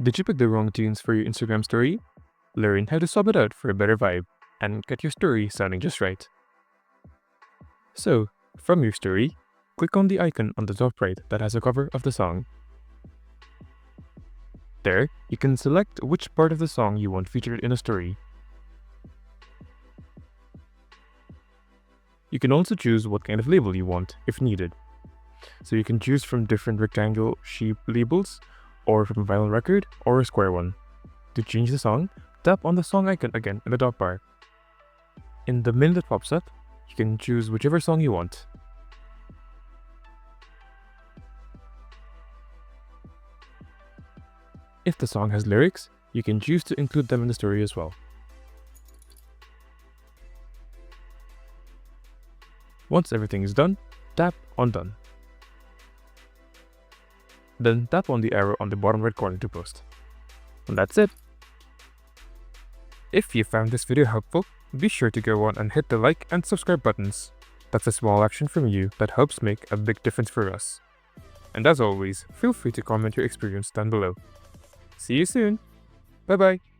Did you pick the wrong tunes for your Instagram story? Learn how to swap it out for a better vibe and get your story sounding just right. So, from your story, click on the icon on the top right that has a cover of the song. There, you can select which part of the song you want featured in a story. You can also choose what kind of label you want, if needed. So you can choose from different rectangle shape labels, or from vinyl record, or a square one. To change the song, tap on the song icon again in the top bar. In the menu that pops up, you can choose whichever song you want. If the song has lyrics, you can choose to include them in the story as well. Once everything is done, tap on Done. Then tap on the arrow on the bottom right corner to post. And that's it! If you found this video helpful, be sure to go on and hit the like and subscribe buttons. That's a small action from you that helps make a big difference for us. And as always, feel free to comment your experience down below. See you soon! Bye bye!